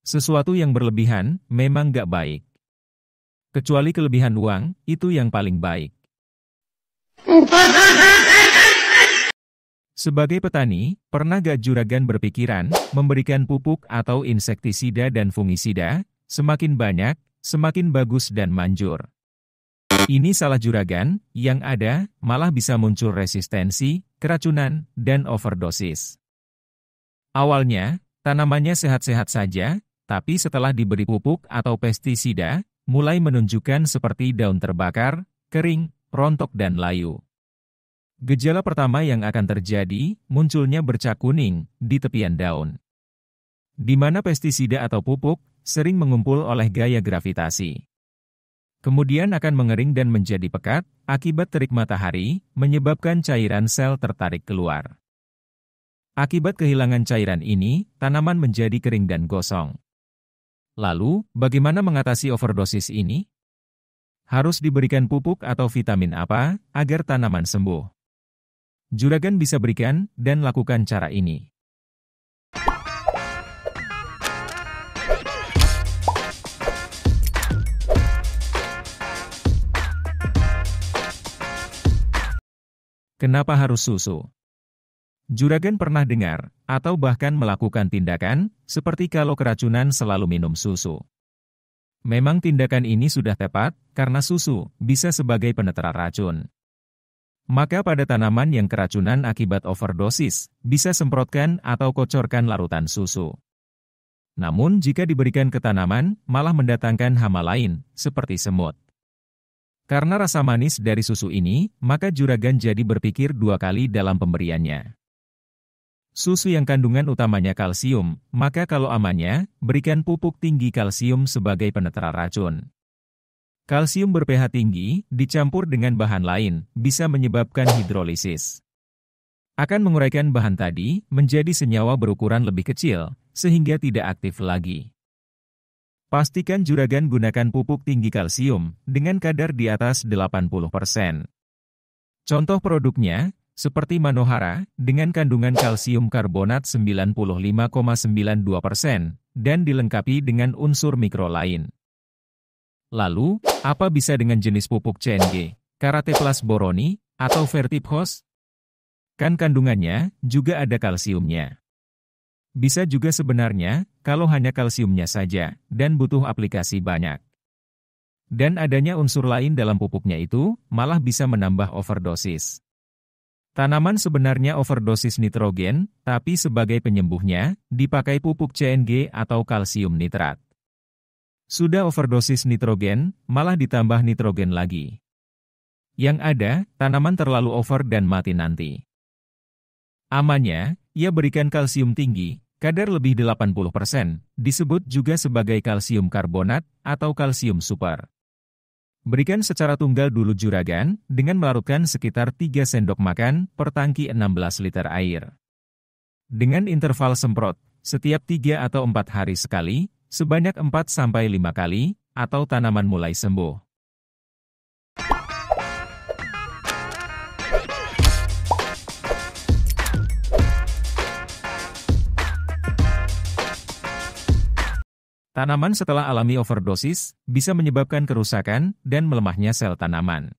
Sesuatu yang berlebihan memang gak baik. Kecuali kelebihan uang, itu yang paling baik. Sebagai petani, pernah gak juragan berpikiran memberikan pupuk atau insektisida dan fungisida, semakin banyak, semakin bagus dan manjur. Ini salah juragan, yang ada malah bisa muncul resistensi, keracunan, dan overdosis. Awalnya, tanamannya sehat-sehat saja, tapi setelah diberi pupuk atau pestisida, mulai menunjukkan seperti daun terbakar, kering, rontok dan layu. Gejala pertama yang akan terjadi, munculnya bercak kuning di tepian daun. Di mana pestisida atau pupuk sering mengumpul oleh gaya gravitasi. Kemudian akan mengering dan menjadi pekat, akibat terik matahari, menyebabkan cairan sel tertarik keluar. Akibat kehilangan cairan ini, tanaman menjadi kering dan gosong. Lalu, bagaimana mengatasi overdosis ini? Harus diberikan pupuk atau vitamin apa, agar tanaman sembuh? Juragan bisa berikan dan lakukan cara ini. Kenapa harus susu? Juragan pernah dengar, atau bahkan melakukan tindakan, seperti kalau keracunan selalu minum susu. Memang tindakan ini sudah tepat, karena susu bisa sebagai penetera racun. Maka pada tanaman yang keracunan akibat overdosis, bisa semprotkan atau kocorkan larutan susu. Namun jika diberikan ke tanaman, malah mendatangkan hama lain, seperti semut. Karena rasa manis dari susu ini, maka juragan jadi berpikir 2 kali dalam pemberiannya. Susu yang kandungan utamanya kalsium, maka kalau amannya, berikan pupuk tinggi kalsium sebagai penetera racun. Kalsium ber-pH tinggi, dicampur dengan bahan lain, bisa menyebabkan hidrolisis. Akan menguraikan bahan tadi, menjadi senyawa berukuran lebih kecil, sehingga tidak aktif lagi. Pastikan juragan gunakan pupuk tinggi kalsium, dengan kadar di atas 80%. Contoh produknya, seperti Manohara, dengan kandungan kalsium karbonat 95,92%, dan dilengkapi dengan unsur mikro lain. Lalu, apa bisa dengan jenis pupuk CNG, Karate Plus Boroni, atau Vertipos? Kan kandungannya juga ada kalsiumnya. Bisa juga sebenarnya, kalau hanya kalsiumnya saja, dan butuh aplikasi banyak. Dan adanya unsur lain dalam pupuknya itu, malah bisa menambah overdosis. Tanaman sebenarnya overdosis nitrogen, tapi sebagai penyembuhnya, dipakai pupuk CNG atau kalsium nitrat. Sudah overdosis nitrogen, malah ditambah nitrogen lagi. Yang ada, tanaman terlalu over dan mati nanti. Amannya, ia berikan kalsium tinggi, kadar lebih 80%, disebut juga sebagai kalsium karbonat atau kalsium super. Berikan secara tunggal dulu juragan, dengan melarutkan sekitar 3 sendok makan per tangki 16 liter air. Dengan interval semprot, setiap 3 atau 4 hari sekali, sebanyak 4-5 kali, atau tanaman mulai sembuh. Tanaman setelah alami overdosis, bisa menyebabkan kerusakan dan melemahnya sel tanaman.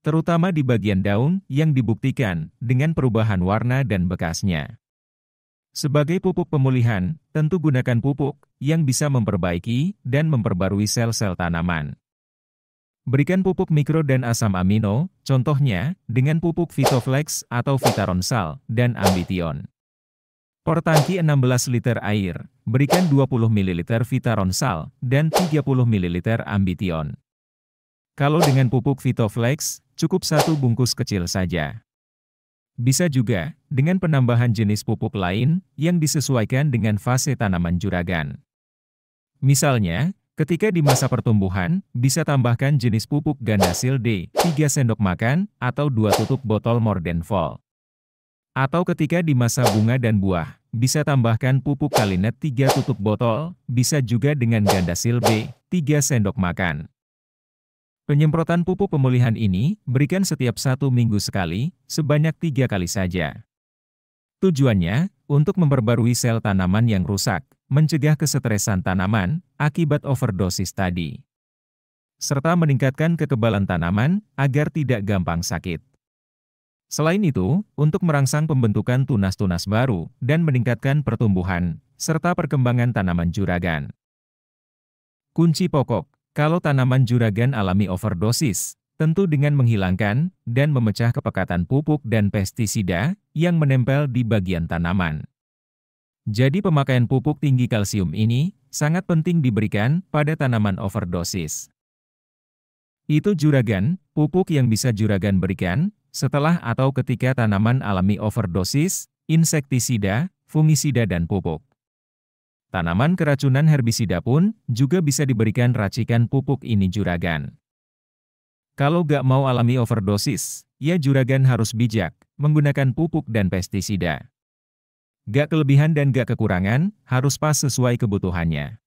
Terutama di bagian daun yang dibuktikan dengan perubahan warna dan bekasnya. Sebagai pupuk pemulihan, tentu gunakan pupuk yang bisa memperbaiki dan memperbarui sel-sel tanaman. Berikan pupuk mikro dan asam amino, contohnya dengan pupuk Vitoflex atau Vitaronsal dan Ambition. Per tangki 16 liter air, berikan 20 ml Vitaronsal dan 30 ml Ambition. Kalau dengan pupuk Vitoflex, cukup 1 bungkus kecil saja. Bisa juga dengan penambahan jenis pupuk lain yang disesuaikan dengan fase tanaman juragan. Misalnya, ketika di masa pertumbuhan, bisa tambahkan jenis pupuk Gandasil D, 3 sendok makan atau 2 tutup botol Mordenfol. Atau ketika di masa bunga dan buah, bisa tambahkan pupuk Kalinet 3 tutup botol, bisa juga dengan Gandasil B, 3 sendok makan. Penyemprotan pupuk pemulihan ini, berikan setiap 1 minggu sekali, sebanyak 3 kali saja. Tujuannya, untuk memperbarui sel tanaman yang rusak, mencegah kesetresan tanaman akibat overdosis tadi, serta meningkatkan kekebalan tanaman agar tidak gampang sakit. Selain itu, untuk merangsang pembentukan tunas-tunas baru dan meningkatkan pertumbuhan serta perkembangan tanaman juragan. Kunci pokok, kalau tanaman juragan alami overdosis, tentu dengan menghilangkan dan memecah kepekatan pupuk dan pestisida yang menempel di bagian tanaman. Jadi pemakaian pupuk tinggi kalsium ini sangat penting diberikan pada tanaman overdosis. Itu juragan, pupuk yang bisa juragan berikan setelah atau ketika tanaman alami overdosis, insektisida, fungisida dan pupuk. Tanaman keracunan herbisida pun juga bisa diberikan racikan pupuk ini juragan. Kalau gak mau alami overdosis, ya juragan harus bijak menggunakan pupuk dan pestisida. Gak kelebihan dan gak kekurangan, harus pas sesuai kebutuhannya.